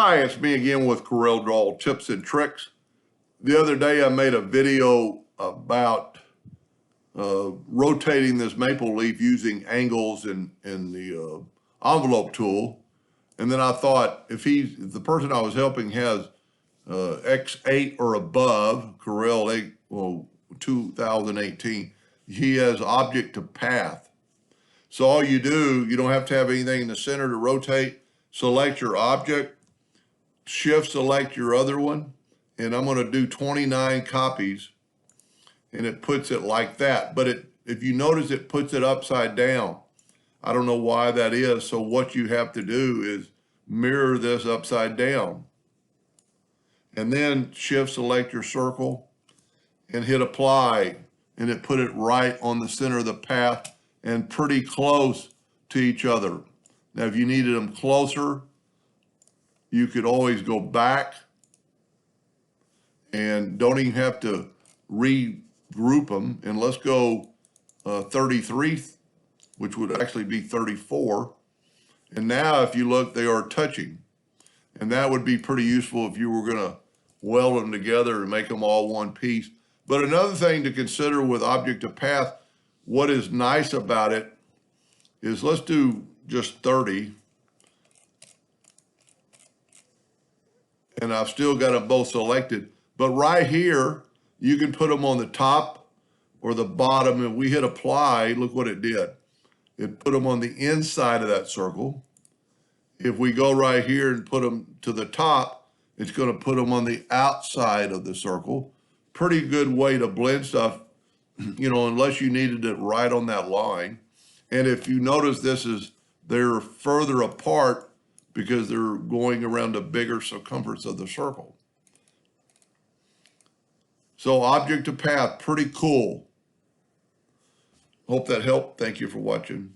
Hi, it's me again with Corel Draw Tips and Tricks. The other day I made a video about rotating this maple leaf using angles and the envelope tool. And then I thought if the person I was helping has X8 or above, Corel 8, 2018, he has object to path. So all you do, you don't have to have anything in the center to rotate. Select your object, shift select your other one, and I'm going to do 29 copies, and it puts it like that. But if you notice, it puts it upside down. I don't know why that is. So what you have to do is mirror this upside down, and then shift select your circle and hit apply, and it put it right on the center of the path and pretty close to each other. Now, if you needed them closer, you could always go back and don't even have to regroup them. And let's go 33, which would actually be 34. And now if you look, they are touching. And that would be pretty useful if you were gonna weld them together and make them all one piece. But another thing to consider with object to path, what is nice about it is, let's do just 30. And I've still got them both selected. But right here, you can put them on the top or the bottom, and we hit apply, look what it did. It put them on the inside of that circle. If we go right here and put them to the top, it's gonna put them on the outside of the circle. Pretty good way to blend stuff, unless you needed it right on that line. And if you notice, they're further apart because they're going around a bigger circumference of the circle. So object to path, pretty cool. Hope that helped. Thank you for watching.